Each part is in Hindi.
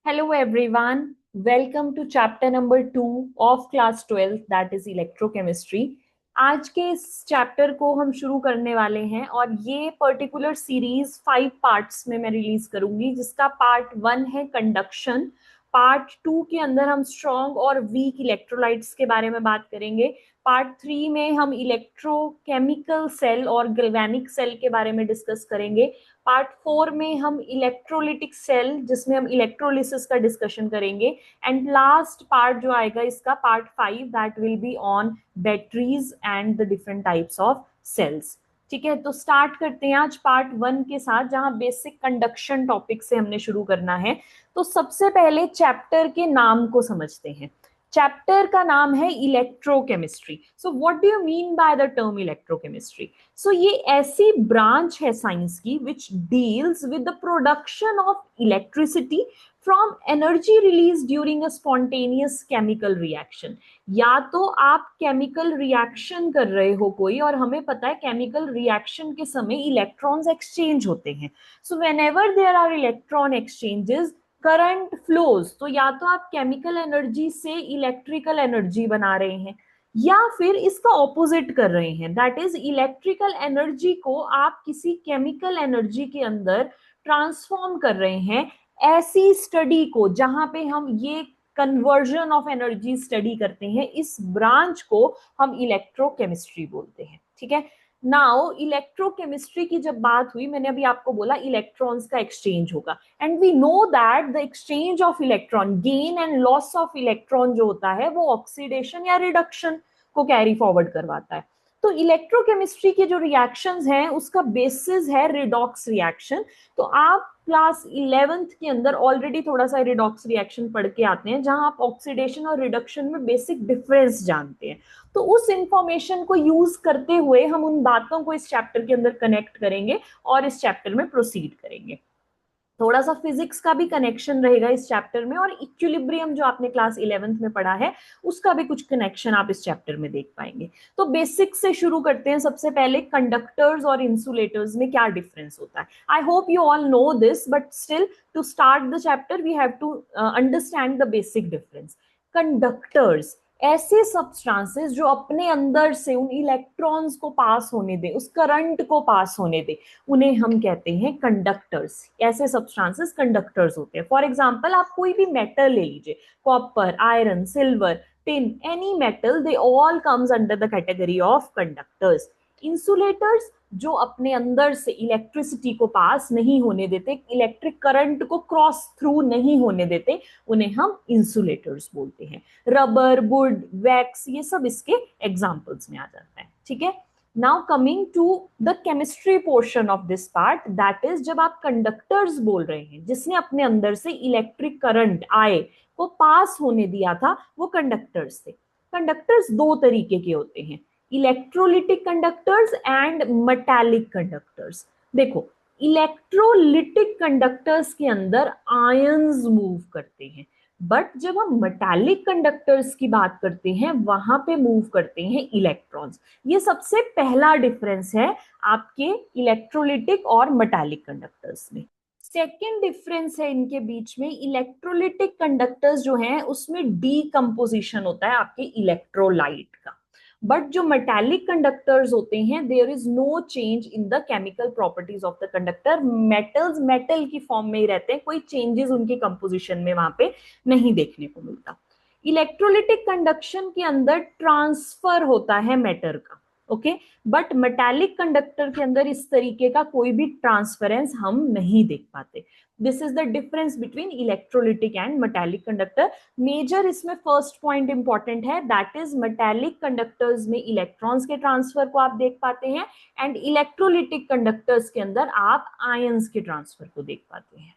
Hello everyone, welcome to chapter number 2 of class 12 that is electrochemistry। आज के इस चैप्टर को हम शुरू करने वाले हैं और ये पर्टिकुलर सीरीज 5 पार्ट्स में मैं रिलीज करूंगी, जिसका पार्ट 1 है कंडक्शन। पार्ट 2 के अंदर हम स्ट्रॉन्ग और वीक इलेक्ट्रोलाइट्स के बारे में बात करेंगे। पार्ट 3 में हम इलेक्ट्रोकेमिकल सेल और गैल्वेनिक सेल के बारे में डिस्कस करेंगे। पार्ट 4 में हम इलेक्ट्रोलिटिक सेल, जिसमें हम इलेक्ट्रोलिसिस का डिस्कशन करेंगे। एंड लास्ट पार्ट जो आएगा इसका, part 5, that will be on batteries and the different types of cells. ठीक है, तो स्टार्ट करते हैं आज पार्ट 1 के साथ, जहां बेसिक कंडक्शन टॉपिक से हमने शुरू करना है। तो सबसे पहले चैप्टर के नाम को समझते हैं। चैप्टर का नाम है electrochemistry. So what do you mean by the term electrochemistry? So ये ऐसी ब्रांच है साइंस की which deals with the production of electricity from energy release during a spontaneous chemical reaction. या तो आप केमिकल रिएक्शन कर रहे हो कोई, और हमें पता है केमिकल रिएक्शन के समय इलेक्ट्रॉन्स एक्सचेंज होते हैं। So whenever there are electron exchanges, current flows. तो या तो आप केमिकल एनर्जी से इलेक्ट्रिकल एनर्जी बना रहे हैं, या फिर इसका ऑपोजिट कर रहे हैं, दैट इज इलेक्ट्रिकल एनर्जी को आप किसी केमिकल एनर्जी के अंदर ट्रांसफॉर्म कर रहे हैं। ऐसी स्टडी को, जहां पे हम ये कन्वर्जन ऑफ एनर्जी स्टडी करते हैं, इस ब्रांच को हम इलेक्ट्रोकेमिस्ट्री बोलते हैं। ठीक है, नाउ इलेक्ट्रोकेमिस्ट्री की जब बात हुई, मैंने अभी आपको बोला इलेक्ट्रॉन्स का एक्सचेंज होगा, and we know that the exchange of electron, gain and loss of electron जो होता है वो ऑक्सीडेशन या रिडक्शन को कैरी फॉरवर्ड करवाता है। तो इलेक्ट्रोकेमिस्ट्री के जो रिएक्शंस हैं उसका बेसिस है रिडॉक्स रिएक्शन। तो आप क्लास 11th के अंदर ऑलरेडी थोड़ा सा रिडॉक्स रिएक्शन पढ़ के आते हैं, जहां आप ऑक्सीडेशन और रिडक्शन में बेसिक डिफरेंस जानते हैं। तो उस इंफॉर्मेशन को यूज करते हुए हम उन बातों को इस चैप्टर के अंदर कनेक्ट करेंगे और इस चैप्टर में प्रोसीड करेंगे। थोड़ा सा फिजिक्स का भी कनेक्शन रहेगा इस चैप्टर में, और इक्विलिब्रियम जो आपने क्लास 11th में पढ़ा है उसका भी कुछ कनेक्शन आप इस चैप्टर में देख पाएंगे। तो बेसिक से शुरू करते हैं। सबसे पहले कंडक्टर्स और इंसुलेटर्स में क्या डिफरेंस होता है। I hope you all know this, but still to start the chapter we have to understand the basic difference. Conductors ऐसे सब्सटेंसेस जो अपने अंदर से उन इलेक्ट्रॉन्स को पास होने दे, उस करंट को पास होने दे, उन्हें हम कहते हैं कंडक्टर्स। ऐसे सब्सटेंसेस कंडक्टर्स होते हैं। फॉर एग्जांपल, आप कोई भी मेटल ले लीजिए, copper, iron, silver, tin, any metal, they all comes under the category of conductors. Insulators जो अपने अंदर से इलेक्ट्रिसिटी को पास नहीं होने देते, इलेक्ट्रिक करंट को क्रॉस थ्रू नहीं होने देते, उन्हें हम इंसुलेटर्स बोलते हैं। रबर, वुड, वैक्स, ये सब इसके एग्जांपल्स में आ जाता है। ठीक है, now coming to the chemistry portion of this part, that is जब आप कंडक्टर्स बोल रहे हैं, जिसने अपने अंदर से इलेक्ट्रिक करंट आए को पास होने दिया था, वो कंडक्टर्स थे। कंडक्टर्स दो तरीके के होते हैं, electrolytic conductors and metallic conductors. देखो, इलेक्ट्रोलिटिक कंडक्टर्स के अंदर आयंस मूव करते हैं, बट जब हम मेटालिक कंडक्टर्स की बात करते हैं वहां पे मूव करते हैं इलेक्ट्रॉन्स। ये सबसे पहला डिफरेंस है आपके इलेक्ट्रोलिटिक और मेटालिक कंडक्टर्स में। सेकेंड डिफरेंस है इनके बीच में, इलेक्ट्रोलिटिक कंडक्टर्स जो हैं उसमें डीकम्पोजिशन होता है आपके इलेक्ट्रोलाइट का, बट जो मेटालिक कंडक्टर्स होते हैं there is no change in the chemical properties of the conductor. Metals metal की फॉर्म में ही रहते हैं, कोई चेंजेस उनकी कंपोजिशन में वहां पे नहीं देखने को मिलता। इलेक्ट्रोलिटिक कंडक्शन के अंदर ट्रांसफर होता है मैटर का, ओके, बट मेटालिक कंडक्टर के अंदर इस तरीके का कोई भी ट्रांसफरेंस हम नहीं देख पाते। This is the difference between electrolytic and metallic conductor. Major इसमें फर्स्ट पॉइंट इंपॉर्टेंट है, दैट इज मेटालिक कंडक्टर्स में इलेक्ट्रॉन्स के ट्रांसफर को आप देख पाते हैं, एंड इलेक्ट्रोलिटिक कंडक्टर्स के अंदर आप आयंस के ट्रांसफर को देख पाते हैं।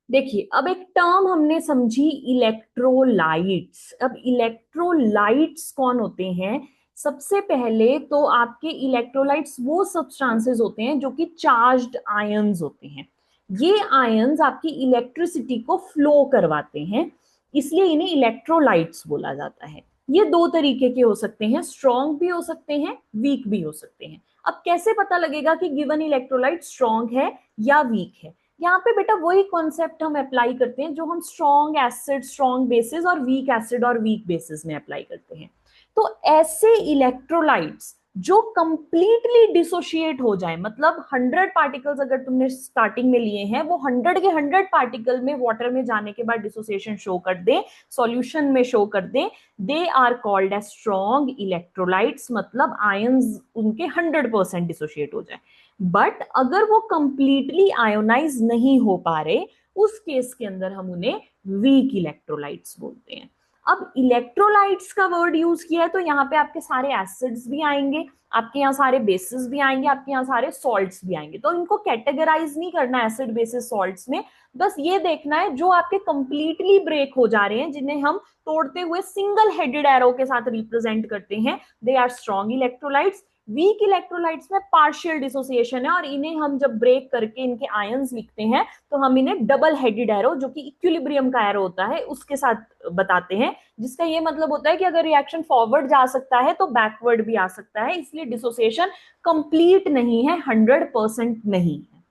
देखिए, अब एक टर्म हमने समझी इलेक्ट्रोलाइट्स। अब इलेक्ट्रोलाइट्स कौन होते हैं? सबसे पहले तो आपके इलेक्ट्रोलाइट्स वो सब्सटेंसेस होते हैं जो कि चार्ज्ड आयंस होते हैं। ये आयंस आपकी इलेक्ट्रिसिटी को फ्लो करवाते हैं, इसलिए इन्हें इलेक्ट्रोलाइट्स बोला जाता है। ये दो तरीके के हो सकते हैं, स्ट्रॉन्ग भी हो सकते हैं, वीक भी हो सकते हैं। अब कैसे पता लगेगा कि गिवन इलेक्ट्रोलाइट स्ट्रॉन्ग है या वीक है? यहाँ पे बेटा वही कॉन्सेप्ट हम अप्लाई करते हैं जो हम स्ट्रॉन्ग एसिड, स्ट्रॉन्ग बेसिस और वीक एसिड और वीक बेसिस में अप्लाई करते हैं। तो ऐसे इलेक्ट्रोलाइट्स जो कंप्लीटली डिसोशिएट हो जाए, मतलब 100 पार्टिकल्स अगर तुमने स्टार्टिंग में लिए हैं, वो 100 के 100 पार्टिकल में वाटर में जाने के बाद डिसोसिएशन शो कर दे, सॉल्यूशन में शो कर दे, they are called as strong electrolytes, मतलब आयंस उनके 100% डिसोशिएट हो जाए। बट अगर वो कंप्लीटली आयोनाइज नहीं हो पा रहे, उस केस के अंदर हम उन्हें वीक इलेक्ट्रोलाइट्स बोलते हैं। अब इलेक्ट्रोलाइट्स का वर्ड यूज किया है तो यहाँ पे आपके सारे एसिड्स भी आएंगे, आपके यहाँ सारे बेसिस भी आएंगे, आपके यहाँ सारे सॉल्ट्स भी आएंगे। तो इनको कैटेगराइज नहीं करना एसिड बेसिस सॉल्ट्स में, बस ये देखना है जो आपके कंप्लीटली ब्रेक हो जा रहे हैं, जिन्हें हम तोड़ते हुए सिंगल हेडेड एरो के साथ रिप्रेजेंट करते हैं, they are strong electrolytes. Weak electrolytes में पार्शियल डिसोसिएशन है और इन्हें हम जब ब्रेक करके इनके आयंस लिखते हैं तो हम इन्हें डबल हेडेड एरो, जो कि इक्विलिब्रियम का एरो होता है, उसके साथ बताते हैं, जिसका ये मतलब होता है कि अगर रिएक्शन फॉरवर्ड जा सकता है तो बैकवर्ड भी आ सकता है, इसलिए डिसोसिएशन कंप्लीट नहीं है, 100% नहीं है।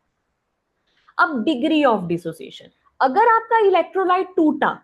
अब डिग्री ऑफ डिसोसिएशन, अगर आपका इलेक्ट्रोलाइट टूटा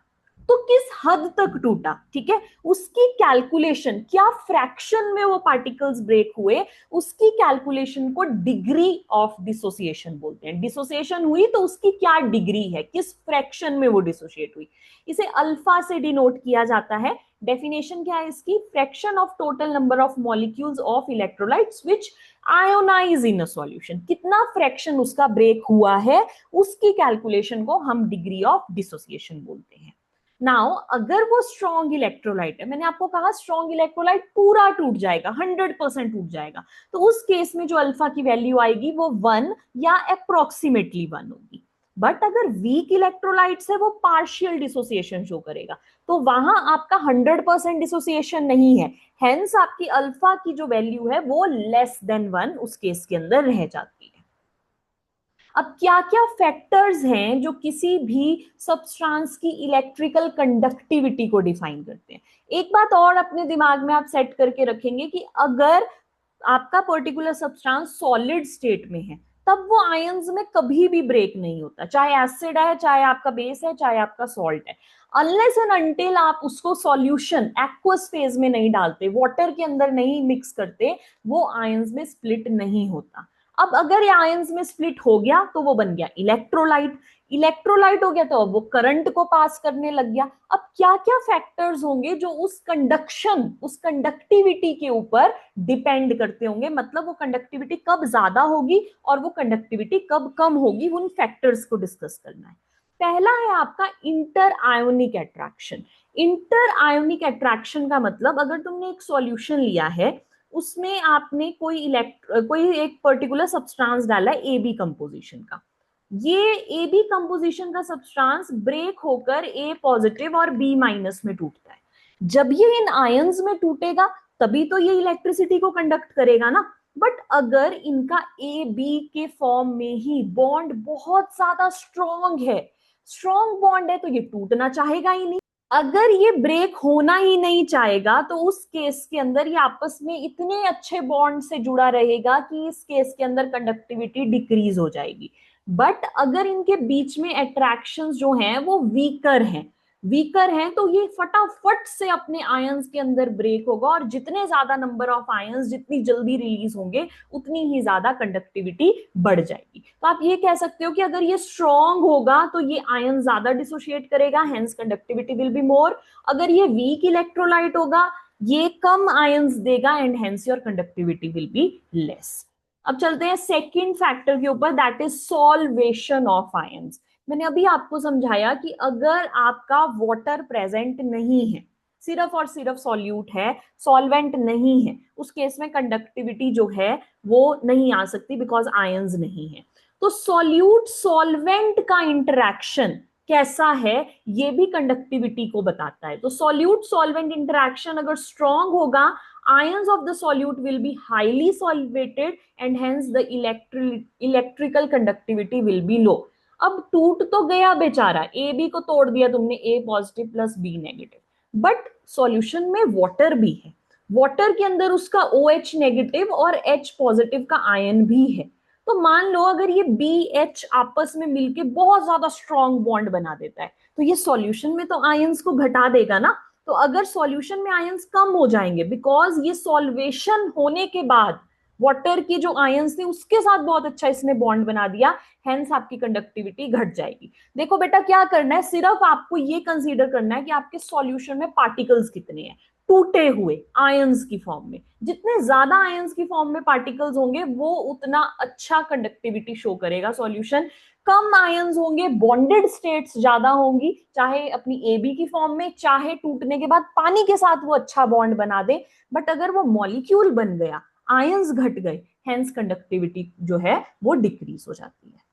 तो किस हद तक टूटा, ठीक है, उसकी कैलकुलेशन, क्या फ्रैक्शन में वो पार्टिकल्स ब्रेक हुए, उसकी कैलकुलेशन को डिग्री ऑफ डिसोसिएशन बोलते हैं। डिसोसिएशन हुई तो उसकी क्या डिग्री है, किस फ्रैक्शन में वो डिसोसिएट हुई, इसे अल्फा से डिनोट किया जाता है। डेफिनेशन क्या है इसकी, fraction of total number of molecules of electrolytes which ionize in a solution, कितना फ्रैक्शन उसका ब्रेक हुआ है, उसकी कैलकुलेशन को हम डिग्री ऑफ डिसोसिएशन बोलते हैं। नाउ अगर वो स्ट्रॉन्ग इलेक्ट्रोलाइट है, मैंने आपको कहा स्ट्रॉन्ग इलेक्ट्रोलाइट पूरा टूट जाएगा, 100% टूट जाएगा, तो उस केस में जो अल्फा की वैल्यू आएगी वो 1 या अप्रोक्सीमेटली 1 होगी। बट अगर वीक इलेक्ट्रोलाइट्स है वो पार्शियल डिसोसिएशन शो करेगा, तो वहां आपका 100% डिसोसिएशन नहीं है, हेंस आपकी अल्फा की जो वैल्यू है वो लेस देन 1 उस केस के अंदर रह जाती है। अब क्या क्या फैक्टर्स हैं जो किसी भी सब्सटेंस की इलेक्ट्रिकल कंडक्टिविटी को डिफाइन करते हैं। एक बात और अपने दिमाग में आप सेट करके रखेंगे कि अगर आपका पर्टिकुलर सब्सटेंस सॉलिड स्टेट में है तब वो आयंस में कभी भी ब्रेक नहीं होता, चाहे एसिड है, चाहे आपका बेस है, चाहे आपका सॉल्ट है, अनलेस एंड अनटिल आप उसको सॉल्यूशन एक्वस फेज में नहीं डालते, वाटर के अंदर नहीं मिक्स करते, वो आयंस में स्प्लिट नहीं होता। अब अगर ये आयंस में स्प्लिट हो गया तो वो बन गया इलेक्ट्रोलाइट, इलेक्ट्रोलाइट हो गया तो अब वो करंट को पास करने लग गया। अब क्या क्या फैक्टर्स होंगे जो उस कंडक्शन, उस कंडक्टिविटी के ऊपर डिपेंड करते होंगे, मतलब वो कंडक्टिविटी कब ज्यादा होगी और वो कंडक्टिविटी कब कम होगी, उन फैक्टर्स को डिस्कस करना है। पहला है आपका inter ionic attraction. Inter ionic attraction का मतलब, अगर तुमने एक सॉल्यूशन लिया है, उसमें आपने कोई एक पर्टिकुलर सब्सटेंस डाला है ए बी कंपोजिशन का, ये ए बी कंपोजिशन का सब्सटेंस ब्रेक होकर ए पॉजिटिव और बी माइनस में टूटता है। जब ये इन आयंस में टूटेगा तभी तो ये इलेक्ट्रिसिटी को कंडक्ट करेगा ना। बट अगर इनका ए बी के फॉर्म में ही बॉन्ड बहुत ज्यादा स्ट्रॉन्ग है, स्ट्रॉन्ग बॉन्ड है, तो ये टूटना चाहेगा ही नहीं। अगर ये ब्रेक होना ही नहीं चाहेगा तो उस केस के अंदर ये आपस में इतने अच्छे बॉन्ड से जुड़ा रहेगा कि इस केस के अंदर कंडक्टिविटी डिक्रीज हो जाएगी। बट अगर इनके बीच में अट्रैक्शंस जो हैं वो वीकर हैं तो ये फटाफट से अपने आयंस के अंदर ब्रेक होगा, और जितने ज्यादा नंबर ऑफ आयंस जितनी जल्दी रिलीज होंगे उतनी ही ज्यादा कंडक्टिविटी बढ़ जाएगी। तो आप ये कह सकते हो कि अगर ये स्ट्रॉन्ग होगा तो ये आयन ज्यादा डिसोशिएट करेगा, hence conductivity will be more. अगर ये वीक इलेक्ट्रोलाइट होगा ये कम आयंस देगा and hence your conductivity will be less. अब चलते हैं सेकेंड फैक्टर के ऊपर, that is solvation of ions. मैंने अभी आपको समझाया कि अगर आपका वाटर प्रेजेंट नहीं है, सिर्फ और सिर्फ सॉल्यूट है, सॉल्वेंट नहीं है, उस केस में कंडक्टिविटी जो है वो नहीं आ सकती, बिकॉज आयंस नहीं है। तो सॉल्यूट सॉल्वेंट का इंटरेक्शन कैसा है ये भी कंडक्टिविटी को बताता है। तो सॉल्यूट सॉल्वेंट इंटरेक्शन अगर स्ट्रॉन्ग होगा, ions of the solute will be highly solvated and hence the electrical conductivity will be low। अब टूट तो गया बेचारा, ए बी को तोड़ दिया तुमने, A positive plus B negative, but solution में वाटर भी है, वाटर के अंदर उसका OH नेगेटिव और H पॉजिटिव का आयन भी है। तो मान लो अगर ये BH आपस में मिलके बहुत ज्यादा स्ट्रॉन्ग बॉन्ड बना देता है, तो ये सॉल्यूशन में तो आयंस को घटा देगा ना। तो अगर सॉल्यूशन में आयंस कम हो जाएंगे, बिकॉज ये सॉल्वेशन होने के बाद वाटर के जो आयंस थे उसके साथ बहुत अच्छा इसने बॉन्ड बना दिया, हेंस आपकी कंडक्टिविटी घट जाएगी। देखो बेटा क्या करना है, सिर्फ आपको ये कंसीडर करना है कि आपके सॉल्यूशन में पार्टिकल्स कितने हैं, टूटे हुए आयंस की फॉर्म में। जितने ज्यादा आयंस की फॉर्म में पार्टिकल्स होंगे वो उतना अच्छा कंडक्टिविटी शो करेगा सॉल्यूशन। कम आयंस होंगे, बॉन्डेड स्टेट्स ज्यादा होंगी, चाहे अपनी AB की फॉर्म में, चाहे टूटने के बाद पानी के साथ वो अच्छा बॉन्ड बना दे। बट अगर वो मॉलिक्यूल बन गया, आयंस घट गए, हेंस कंडक्टिविटी जो है वो डिक्रीज हो जाती है।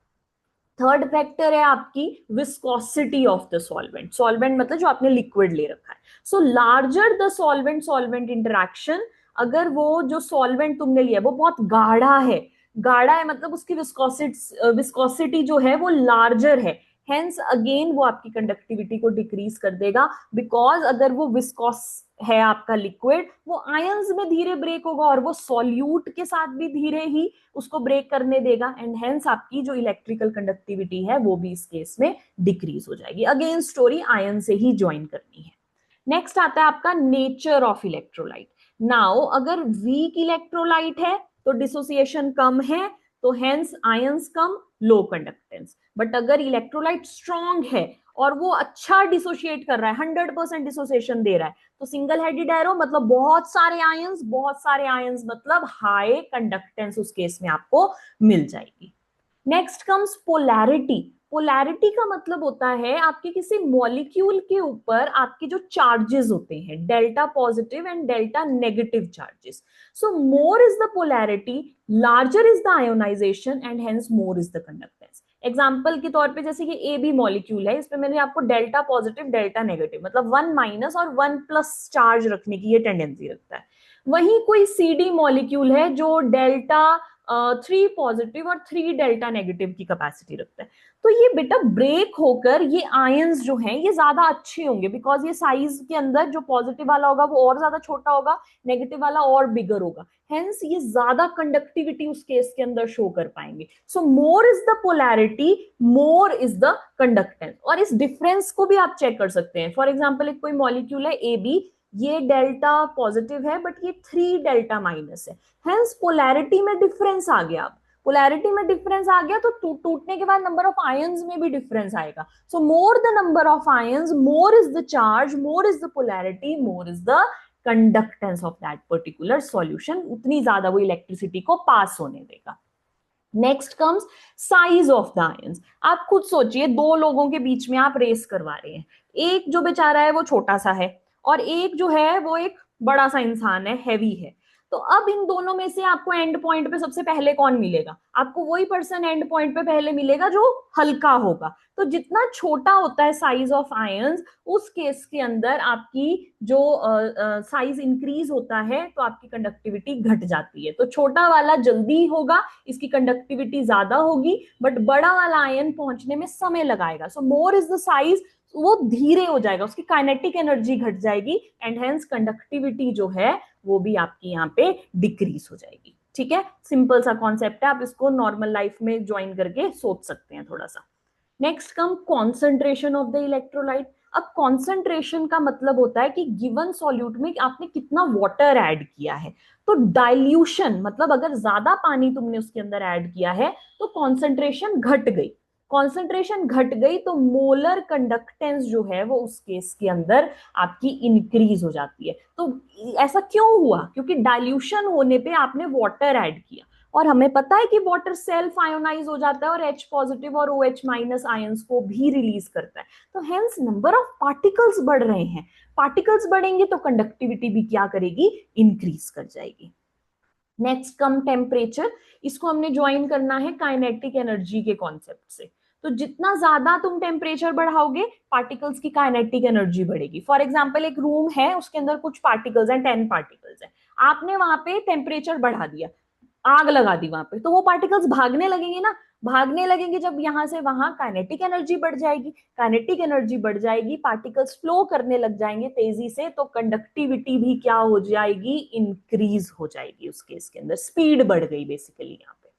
थर्ड फैक्टर है आपकी viscosity of the solvent. Solvent मतलब जो आपने लिक्विड ले रखा है। So larger the solvent solvent interaction, अगर वो जो सॉल्वेंट तुमने लिया वो बहुत गाढ़ा है, गाढ़ा है मतलब उसकी विस्कोसिटी जो है वो लार्जर है, हेंस अगेन वो आपकी कंडक्टिविटी को डिक्रीज कर देगा। बिकॉज अगर वो विस्कोस है आपका लिक्विड, वो आयंस में धीरे ब्रेक होगा और वो सॉल्यूट के साथ भी धीरे ही उसको ब्रेक करने देगा, एंड हेंस आपकी जो इलेक्ट्रिकल कंडक्टिविटी है वो भी इस केस में डिक्रीज हो जाएगी। अगेन स्टोरी आयन से ही ज्वाइन करनी है। नेक्स्ट आता है आपका नेचर ऑफ इलेक्ट्रोलाइट। नाउ अगर वीक इलेक्ट्रोलाइट है तो डिसोसिएशन कम है, तो hence ions come, low conductance. But अगर इलेक्ट्रोलाइट स्ट्रॉन्ग है और वो अच्छा डिसोशिएट कर रहा है, 100% डिसोसिएशन दे रहा है, तो सिंगल हेडेड एरो मतलब बहुत सारे आयंस, बहुत सारे आयंस मतलब हाई कंडक्टेंस उस केस में आपको मिल जाएगी। Next comes polarity. पोलैरिटी का मतलब होता है आपके किसी मॉलिक्यूल के ऊपर आपके जो चार्जेस होते हैं, delta positive and delta negative charges. So more is the polarity, larger is the ionization and hence more is the conductance. Example के तौर पे जैसे कि AB मॉलिक्यूल है, इसमें मैंने आपको डेल्टा पॉजिटिव डेल्टा नेगेटिव मतलब 1- और 1+ चार्ज रखने की ये टेंडेंसी रखता है। वहीं कोई CD मॉलिक्यूल है जो डेल्टा 3 पॉजिटिव और 3 डेल्टा नेगेटिव की कैपेसिटी रखता है। तो ये बेटा ब्रेक होकर ये आयंस जो हैं ये ज्यादा अच्छे होंगे, बिकॉज ये साइज के अंदर जो पॉजिटिव वाला होगा वो और ज्यादा छोटा होगा, नेगेटिव वाला और बिगर होगा, हेंस ये ज्यादा कंडक्टिविटी उस केस के अंदर शो कर पाएंगे। So more is the polarity, more is the conductance. और इस डिफरेंस को भी आप चेक कर सकते हैं। फॉर एग्जाम्पल एक कोई मॉलिक्यूल है AB, ये डेल्टा पॉजिटिव है बट ये 3 डेल्टा माइनस है, हेंस पोलैरिटी में डिफरेंस आ गया। पोलैरिटी में डिफरेंस आ गया तो टूटने के बाद नंबर ऑफ आयंस में भी डिफरेंस आएगा। So more the number of ions, more is the charge, more is the polarity, more is the conductance of that particular solution, उतनी ज्यादा वो इलेक्ट्रिसिटी को पास होने देगा। Next comes size of the ions. आप खुद सोचिए, दो लोगों के बीच में आप रेस करवा रहे हैं, एक जो बेचारा है वो छोटा सा है और एक जो है वो एक बड़ा सा इंसान है, हैवी है। तो अब इन दोनों में से आपको एंड पॉइंट पे सबसे पहले कौन मिलेगा? आपको वही पर्सन एंड पॉइंट पे पहले मिलेगा जो हल्का होगा। तो जितना छोटा होता है साइज ऑफ आयंस, उस केस के अंदर आपकी जो साइज इंक्रीज होता है तो आपकी कंडक्टिविटी घट जाती है। तो छोटा वाला जल्दी होगा, इसकी कंडक्टिविटी ज्यादा होगी, बट बड़ा वाला आयन पहुंचने में समय लगाएगा। सो मोर इज द साइज, वो धीरे हो जाएगा, उसकी काइनेटिक एनर्जी घट जाएगी एंड हेंस कंडक्टिविटी जो है वो भी आपकी यहाँ पे डिक्रीज हो जाएगी। ठीक है, सिंपल सा कॉन्सेप्ट है, आप इसको नॉर्मल लाइफ में ज्वाइन करके सोच सकते हैं थोड़ा सा। Next come concentration of the electrolyte. अब कॉन्सेंट्रेशन का मतलब होता है कि गिवन सॉल्यूट में आपने कितना वाटर ऐड किया है। तो डाइल्यूशन मतलब अगर ज्यादा पानी तुमने उसके अंदर ऐड किया है तो कॉन्सेंट्रेशन घट गई। कॉन्सेंट्रेशन घट गई तो मोलर कंडक्टेंस जो है वो उस केस के अंदर आपकी इंक्रीज हो जाती है। तो ऐसा क्यों हुआ? क्योंकि डाइल्यूशन होने पे आपने वाटर ऐड किया, और हमें पता है कि वाटर सेल्फ आयोनाइज हो जाता है और H पॉजिटिव और OH- आयंस को भी रिलीज करता है। तो हेंस नंबर ऑफ पार्टिकल्स बढ़ रहे हैं, पार्टिकल्स बढ़ेंगे तो कंडक्टिविटी भी क्या करेगी? इंक्रीज कर जाएगी। Next come temperature. इसको हमने ज्वाइन करना है काइनेटिक एनर्जी के कॉन्सेप्ट से। तो जितना ज्यादा तुम टेम्परेचर बढ़ाओगे पार्टिकल्स की काइनेटिक एनर्जी बढ़ेगी। फॉर एग्जांपल एक रूम है, उसके अंदर कुछ पार्टिकल्स हैं, 10 पार्टिकल्स हैं, आपने वहां पे टेम्परेचर बढ़ा दिया, आग लगा दी वहां पे, तो वो पार्टिकल्स भागने लगेंगे ना। भागने लगेंगे जब यहां से वहां, काइनेटिक एनर्जी बढ़ जाएगी। काइनेटिक एनर्जी बढ़ जाएगी, पार्टिकल्स फ्लो करने लग जाएंगे तेजी से, तो कंडक्टिविटी भी क्या हो जाएगी? इंक्रीज हो जाएगी। उस केस के अंदर स्पीड बढ़ गई बेसिकली यहाँ पे।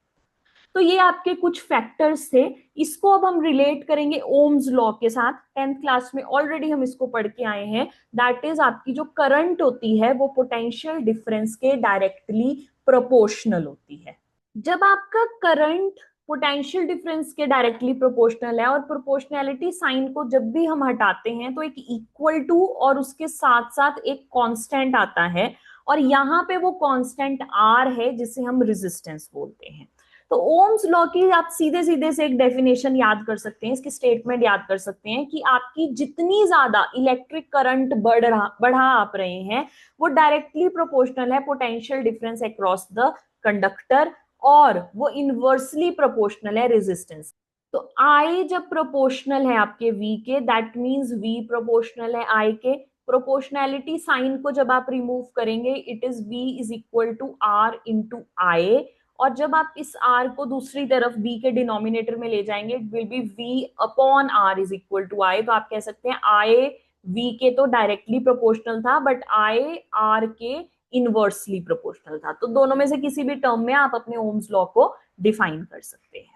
तो ये आपके कुछ फैक्टर्स थे। इसको अब हम रिलेट करेंगे ओम्स लॉ के साथ। 10th क्लास में ऑलरेडी हम इसको पढ़ के आए हैं। दैट इज आपकी जो करंट होती है वो पोटेंशियल डिफरेंस के डायरेक्टली प्रोपोर्शनल होती है। जब आपका करंट पोटेंशियल डिफरेंस के डायरेक्टली प्रोपोर्शनल है और प्रोपोर्शनैलिटी साइन को जब भी हम हटाते हैं तो एक इक्वल टू और उसके साथ साथ एक कांस्टेंट आता है, और यहाँ पे वो कांस्टेंट आर है जिसे हम रेजिस्टेंस बोलते हैं। तो ओम्स लॉ की आप सीधे सीधे से एक डेफिनेशन याद कर सकते हैं, इसकी स्टेटमेंट याद कर सकते हैं कि आपकी जितनी ज्यादा इलेक्ट्रिक करंट बढ़ा आप रहे हैं वो डायरेक्टली प्रोपोर्शनल है potential difference across the conductor, और वो इनवर्सली प्रोपोर्शनल है रेजिस्टेंस। तो I जब प्रोपोर्शनल है आपके V के, दैट मींस V प्रोपोर्शनल है I के। प्रोपोर्शनैलिटी साइन को जब आप रिमूव करेंगे it is V is equal to R into I, और जब आप इस R को दूसरी तरफ B के डिनोमिनेटर में ले जाएंगे it will be V upon R is equal to I। तो आप कह सकते हैं I V के तो डायरेक्टली प्रोपोर्शनल था बट I R के इनवर्सली प्रोपोर्शनल था। तो दोनों में से किसी भी टर्म में आप अपने ओम्स लॉ को डिफाइन कर सकते हैं।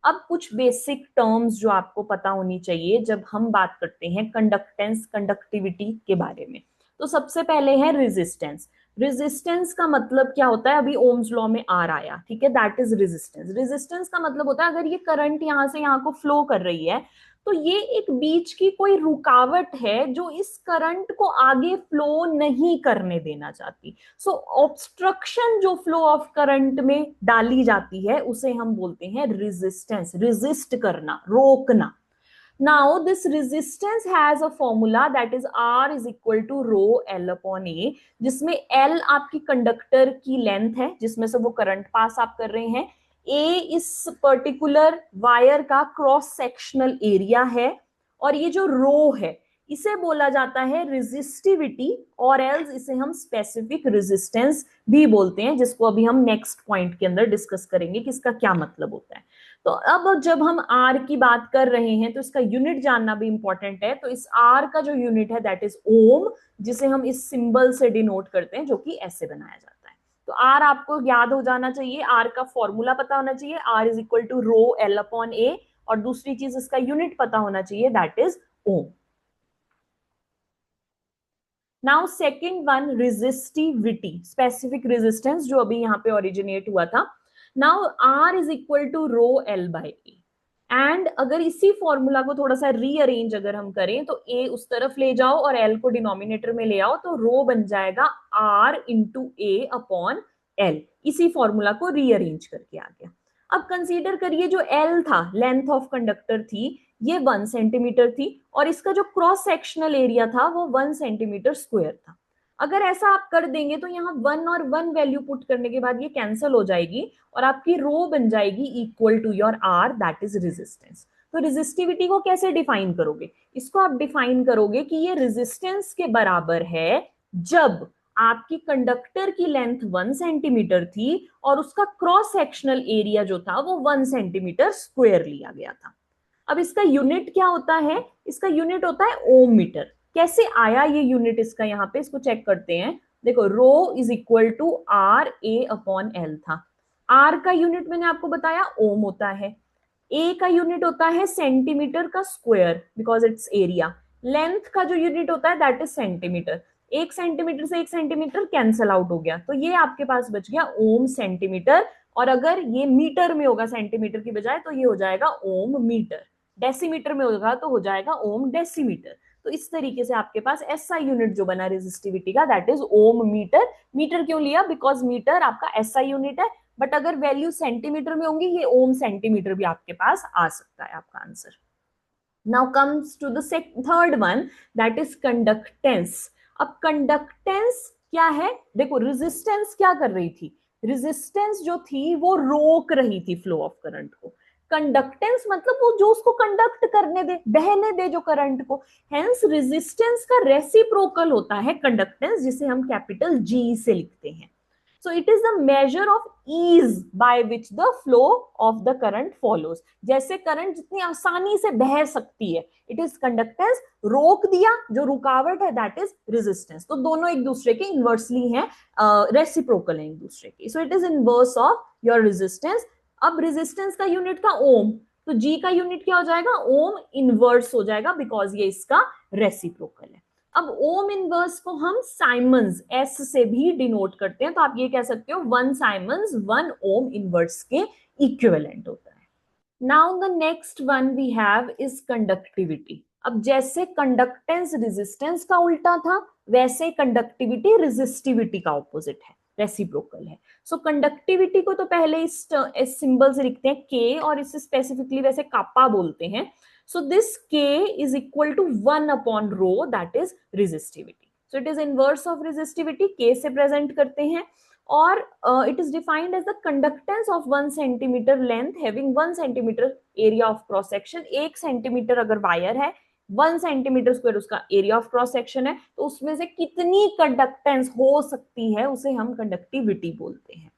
अब कुछ बेसिक टर्म्स जो आपको पता होनी चाहिए जब हम बात करते हैं कंडक्टेंस कंडक्टिविटी के बारे में। तो सबसे पहले है रेजिस्टेंस। रेजिस्टेंस का मतलब क्या होता है, अभी ओम्स लॉ में आर आया, ठीक है, दैट इज रेजिस्टेंस। रेजिस्टेंस का मतलब होता है अगर ये करंट यहां से यहां को फ्लो कर रही है तो ये एक बीच की कोई रुकावट है जो इस करंट को आगे फ्लो नहीं करने देना चाहती। सो ऑब्स्ट्रक्शन जो फ्लो ऑफ करंट में डाली जाती है उसे हम बोलते हैं रेजिस्टेंस, रेजिस्ट करना, रोकना। Now this resistance has a formula that is R is equal to rho L upon A, जिसमें L आपकी कंडक्टर की लेंथ है जिसमें से वो करंट पास आप कर रहे हैं, A इस पर्टिकुलर वायर का क्रॉस सेक्शनल एरिया है, और ये जो रो है इसे बोला जाता है रेजिस्टिविटी, और एल्स इसे हम स्पेसिफिक रेजिस्टेंस भी बोलते हैं, जिसको अभी हम नेक्स्ट पॉइंट के अंदर डिस्कस करेंगे कि इसका क्या मतलब होता है। तो अब जब हम आर की बात कर रहे हैं तो इसका यूनिट जानना भी इंपॉर्टेंट है। तो इस आर का जो यूनिट है दैट इज ओम, जिसे हम इस सिंबल से डिनोट करते हैं जो कि ऐसे बनाया जाता है। तो आर आपको याद हो जाना चाहिए, आर का फॉर्मूला पता होना चाहिए, R is equal to rho L upon A, और दूसरी चीज इसका यूनिट पता होना चाहिए that is ohm. Now second one resistivity, specific resistance जो अभी यहाँ पे ओरिजिनेट हुआ था। Now R is equal to rho L by A, and अगर इसी फॉर्मूला को थोड़ा सा रीअरेंज अगर हम करें तो ए उस तरफ ले जाओ और एल को डिनोमिनेटर में ले आओ तो रो बन जाएगा R into A upon L. इसी फॉर्मूला को रीअरेंज करके आ गया। अब कंसीडर करिए जो एल था, लेंथ ऑफ कंडक्टर थी, ये 1 सेंटीमीटर थी, और इसका जो क्रॉस सेक्शनल एरिया था वो 1 सेंटीमीटर स्क्वायर था। अगर ऐसा आप कर देंगे तो यहाँ 1 और 1 वैल्यू पुट करने के बाद ये कैंसिल हो जाएगी और आपकी रो बन जाएगी equal to your R, that is resistance. तो रेजिस्टिविटी को कैसे डिफाइन करोगे, इसको आप डिफाइन करोगे कि ये रेजिस्टेंस के बराबर है जब आपकी कंडक्टर की लेंथ 1 सेंटीमीटर थी और उसका क्रॉस सेक्शनल एरिया जो था वो 1 सेंटीमीटर स्क्वायर लिया गया था। अब इसका यूनिट क्या होता है, इसका यूनिट होता है ओम मीटर। कैसे आया ये यूनिट इसका, यहाँ पे इसको चेक करते हैं। देखो rho is equal to R A upon L था। आर का यूनिट मैंने आपको बताया ओम होता है, ए का यूनिट होता है सेंटीमीटर का square because it's area, length का जो यूनिट होता है दैट इज सेंटीमीटर। 1 सेंटीमीटर से 1 सेंटीमीटर कैंसल आउट हो गया तो ये आपके पास बच गया ओम सेंटीमीटर, और अगर ये मीटर में होगा सेंटीमीटर की बजाय तो ये हो जाएगा ओम मीटर, डेसीमीटर में होगा तो हो जाएगा ओम डेसीमीटर। तो इस तरीके से आपके पास एसआई यूनिट जो बना रेजिस्टिविटी का that is ohm metre. Metre क्यों लिया, बिकॉज मीटर आपका एसआई यूनिट है, बट अगर वैल्यू सेंटीमीटर में होंगी ये ओम सेंटीमीटर भी आपके पास आ सकता है आपका answer. Now comes to the third one that is conductance. अब कंडक्टेंस क्या है, देखो रेजिस्टेंस क्या कर रही थी, रेजिस्टेंस जो थी वो रोक रही थी फ्लो ऑफ करंट को। कंडक्टेंस मतलब वो जो उसको कंडक्ट करने दे, बहने दे जो करंट को। हेंस रेजिस्टेंस का रेसिप्रोकल होता है कंडक्टेंस, जिसे हम कैपिटल जी से लिखते हैं। So it is the measure of ease by which the flow of the current follows. जैसे करंट जितनी आसानी से बह सकती है, it is conductance। रोक दिया जो रुकावट है that is resistance। तो दोनों एक दूसरे के इनवर्सली हैं, रेसिप्रोकल हैं एक दूसरे के। So it is inverse of your resistance। अब रेजिस्टेंस का यूनिट था ओम, तो जी का यूनिट क्या हो जाएगा, ओम इनवर्स हो जाएगा, बिकॉज ये इसका रेसिप्रोकल है। अब ओम इनवर्स को हम साइमंस एस से भी डिनोट करते हैं, तो आप ये कह सकते हो 1 साइमंस 1 ओम इनवर्स के इक्विवेलेंट होता है। Now the next one we have is conductivity. अब जैसे कंडक्टेंस रेजिस्टेंस का उल्टा था, वैसे कंडक्टिविटी रेजिस्टिविटी का ऑपोजिट है, रेसिप्रोकल है। सो कंडक्टिविटी को तो पहले इस सिंबल से लिखते हैं के, और इसे स्पेसिफिकली वैसे कापा बोलते हैं। So this K is equal to 1 upon rho, that is resistivity. So it is inverse of resistivity, K से प्रेजेंट करते हैं। और it is defined as the conductance of 1 centimeter length having 1 centimeter area of cross section। 1 centimetre अगर वायर है, 1 सेंटीमीटर स्क्वायर उसका एरिया ऑफ क्रॉस सेक्शन है, तो उसमें से कितनी कंडक्टेंस हो सकती है उसे हम कंडक्टिविटी बोलते हैं।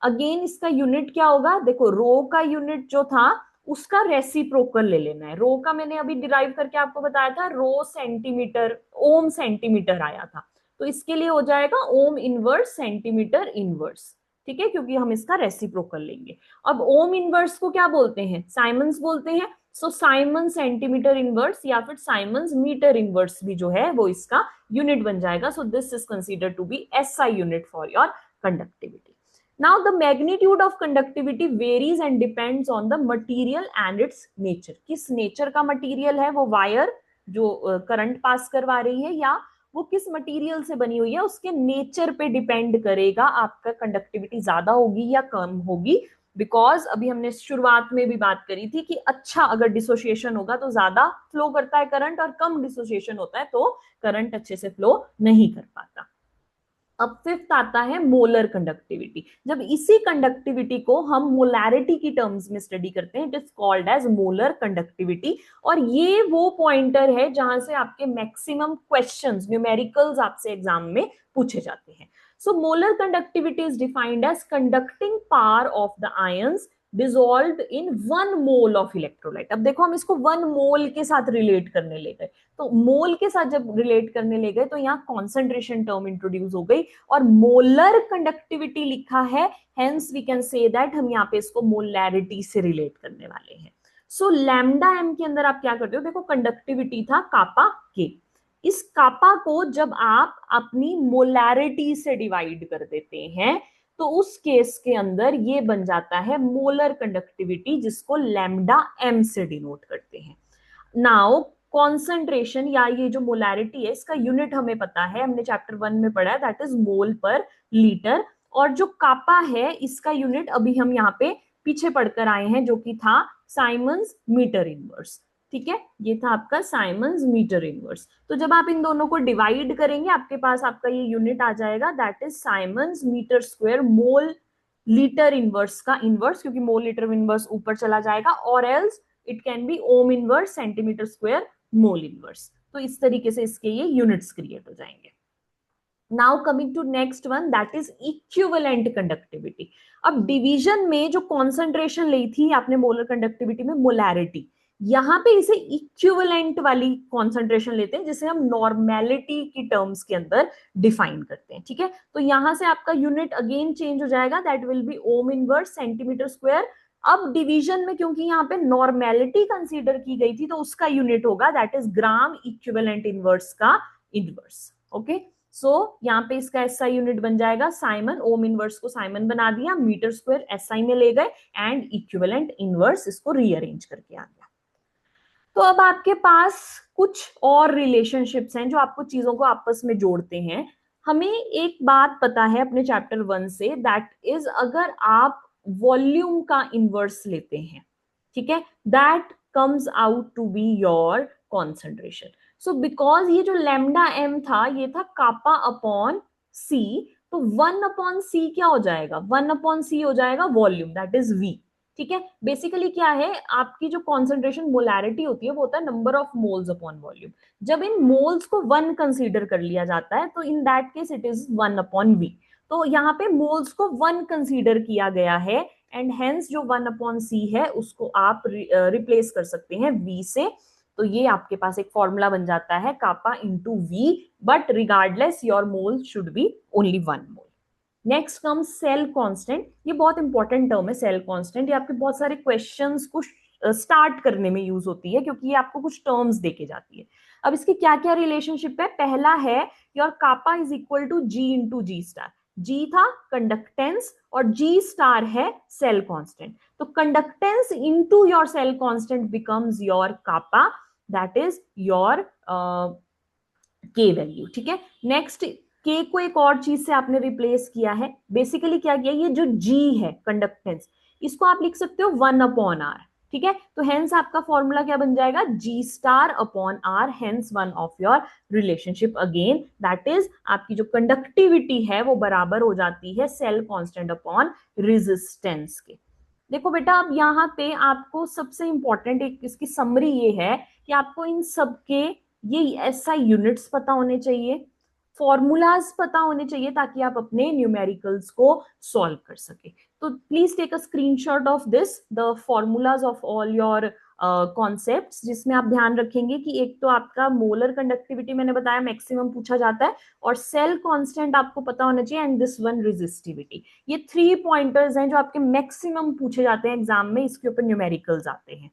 अगेन इसका यूनिट क्या होगा, देखो रो का यूनिट जो था उसका रेसिप्रोकल ले लेना है। रो का मैंने अभी डिराइव करके आपको बताया था, रो सेंटीमीटर, ओम सेंटीमीटर आया था, तो इसके लिए हो जाएगा ओम इनवर्स सेंटीमीटर इनवर्स, ठीक है, क्योंकि हम इसका रेसिप्रोकल लेंगे। अब ओम इनवर्स को क्या बोलते हैं, साइमंस बोलते हैं। सो साइमन सेंटीमीटर इनवर्स या फिर साइमंस मीटर इनवर्स भी जो है वो इसका यूनिट बन जाएगा। So this is considered to be SI unit for your conductivity. Now the magnitude of conductivity varies and depends on the material and its nature। किस नेचर का मटेरियल है वो वायर जो करंट पास करवा रही है, या वो किस मटेरियल से बनी हुई है, उसके नेचर पे डिपेंड करेगा आपका कंडक्टिविटी ज्यादा होगी या कम होगी। बिकॉज अभी हमने शुरुआत में भी बात करी थी कि अच्छा अगर डिसोसिएशन होगा तो ज्यादा फ्लो करता है करंट, और कम डिसोसिएशन होता है तो करंट अच्छे से फ्लो नहीं कर पाता। अब फिफ्थ आता है मोलर कंडक्टिविटी। जब इसी कंडक्टिविटी को हम मोलैरिटी की टर्म्स में स्टडी करते हैं, it is called as molar conductivity. और ये वो पॉइंटर है जहां से आपके मैक्सिमम क्वेश्चंस न्यूमेरिकल्स आपसे एग्जाम में पूछे जाते हैं। So molar conductivity is defined as conducting power of the ions dissolved in 1 mole of electrolyte. अब देखो हम इसको 1 मोल के साथ रिलेट करने ले गए, तो मोल के साथ जब रिलेट करने ले गए तो यहाँ कॉन्सेंट्रेशन टर्म इंट्रोड्यूस हो गई और मोलर कंडक्टिविटी लिखा है, hence we can say that हम यहाँ पे इसको मोलैरिटी से रिलेट करने वाले हैं। सो लैम्डा एम के अंदर आप क्या करते हो, देखो कंडक्टिविटी था कापा के, इस कापा को जब आप अपनी मोलैरिटी से डिवाइड कर देते हैं तो उस केस के अंदर ये बन जाता है मोलर कंडक्टिविटी, जिसको लैम्डा एम से डिनोट करते हैं। नाउ कॉन्सेंट्रेशन या ये जो मोलैरिटी है इसका यूनिट हमें पता है, हमने चैप्टर 1 में पढ़ा है, दैट इज मोल पर लीटर। और जो कापा है इसका यूनिट अभी हम यहाँ पे पीछे पढ़कर आए हैं, जो कि था साइमंस मीटर इनवर्स। ठीक है, ये था आपका साइमंस मीटर इनवर्स। तो जब आप इन दोनों को डिवाइड करेंगे आपके पास आपका ये यूनिट आ जाएगा, that is siemens metre square mole litre inverse का इनवर्स, क्योंकि मोल लीटर इनवर्स ऊपर चला जाएगा, और else it can be ohm inverse centimetre square mole inverse. तो इस तरीके से इसके ये यूनिट्स क्रिएट हो जाएंगे। Now coming to next one, that is equivalent conductivity. अब डिवीजन में जो कॉन्सेंट्रेशन ली थी आपने मोलर कंडक्टिविटी में, मोलैरिटी, यहाँ पे इसे इक्विवेलेंट वाली कॉन्सेंट्रेशन लेते हैं जिसे हम नॉर्मेलिटी की टर्म्स के अंदर डिफाइन करते हैं। ठीक है, तो यहां से आपका यूनिट अगेन चेंज हो जाएगा, that will B ohm inverse centimetre square. अब डिवीजन में क्योंकि यहाँ पे नॉर्मेलिटी कंसीडर की गई थी तो उसका यूनिट होगा that is gram equivalent inverse का इनवर्स। ओके, सो यहाँ पे इसका एसआई यूनिट बन जाएगा साइमन, ओम इनवर्स को साइमन बना दिया, मीटर स्क्वायर एसआई में ले गए, एंड इक्विवेलेंट इनवर्स इसको रीअरेंज करके आ गया। तो अब आपके पास कुछ और रिलेशनशिप्स हैं जो आपको चीजों को आपस में जोड़ते हैं। हमें एक बात पता है अपने चैप्टर 1 से, दैट इज अगर आप वॉल्यूम का इनवर्स लेते हैं, ठीक है, that comes out to be your concentration. So because ये जो लैम्डा एम था ये था कापा अपॉन सी, तो 1 अपॉन सी क्या हो जाएगा, 1 अपॉन सी हो जाएगा वॉल्यूम, दैट इज वी। ठीक है, बेसिकली क्या है, आपकी जो कॉन्सेंट्रेशन मोलैरिटी होती है वो होता है number of moles upon volume. जब इन मोल्स को 1 कंसीडर कर लिया जाता है तो in that case it is 1 upon V. तो यहाँ पे मोल्स को 1 कंसीडर किया गया है, एंड हेंस जो 1 अपॉन सी है उसको आप रिप्लेस कर सकते हैं वी से। तो ये आपके पास एक फॉर्मूला बन जाता है kappa into V, but regardless your mole should be only 1 mole. Next comes cell constant. ये बहुत इंपॉर्टेंट टर्म है सेल कांस्टेंट, ये आपके बहुत सारे क्वेश्चंस को स्टार्ट करने में यूज होती है क्योंकि ये आपको कुछ टर्म्स देके जाती है। अब इसके क्या क्या रिलेशनशिप है, पहला है your kappa is equal to G into G star. G था कंडक्टेंस और जी स्टार है सेल कांस्टेंट, तो conductance into your cell constant becomes your kappa, that is your K value. ठीक है, नेक्स्ट के को एक और चीज से आपने रिप्लेस किया है। बेसिकली क्या किया, ये जो जी है कंडक्टेंस, इसको आप लिख सकते हो 1/r। ठीक है, तो हेंस आपका फॉर्मूला क्या बन जाएगा, G star upon R, hence one of your relationship again, that is आपकी जो कंडक्टिविटी है वो बराबर हो जाती है सेल कांस्टेंट अपॉन रेजिस्टेंस के। देखो बेटा, अब यहाँ पे आपको सबसे इंपॉर्टेंट एक इसकी समरी ये है कि आपको इन सब के ये ऐसा यूनिट्स पता होने चाहिए, फॉर्मूलाज पता होने चाहिए, ताकि आप अपने न्यूमेरिकल्स को सॉल्व कर सके। तो please take a screenshot of this, the formulas of all your concepts, जिसमें आप ध्यान रखेंगे कि एक तो आपका मोलर कंडक्टिविटी मैंने बताया मैक्सिमम पूछा जाता है, और सेल कांस्टेंट आपको पता होना चाहिए, एंड दिस वन रेजिस्टिविटी। ये 3 पॉइंटर्स हैं जो आपके मैक्सिमम पूछे जाते हैं एग्जाम में, इसके ऊपर न्यूमेरिकल्स आते हैं।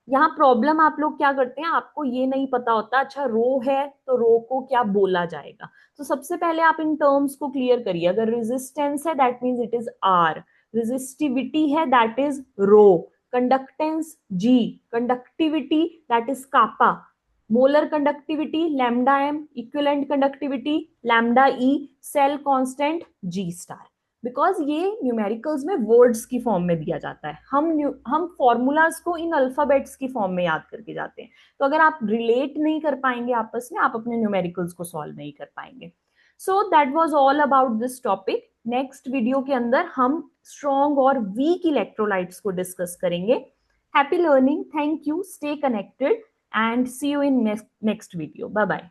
यहाँ प्रॉब्लम आप लोग क्या करते हैं, आपको ये नहीं पता होता अच्छा रो है तो रो को क्या बोला जाएगा। तो सबसे पहले आप इन टर्म्स को क्लियर करिए। अगर रेजिस्टेंस है that means it is R, resistivity है that is rho, conductance G, conductivity that is kappa, molar conductivity lambda M, equivalent conductivity lambda E, cell constant G star. Because ये न्यूमेरिकल्स में वर्ड्स की फॉर्म में दिया जाता है, हम फॉर्मूलाज को इन अल्फाबेट्स की फॉर्म में याद करके जाते हैं। तो अगर आप रिलेट नहीं कर पाएंगे आपस में, आप अपने न्यूमेरिकल्स को सॉल्व नहीं कर पाएंगे। So that was all about this topic. Next video के अंदर हम स्ट्रॉन्ग और वीक इलेक्ट्रोलाइट्स को डिस्कस करेंगे। Happy learning, thank you, stay connected and see you in next video. Bye bye.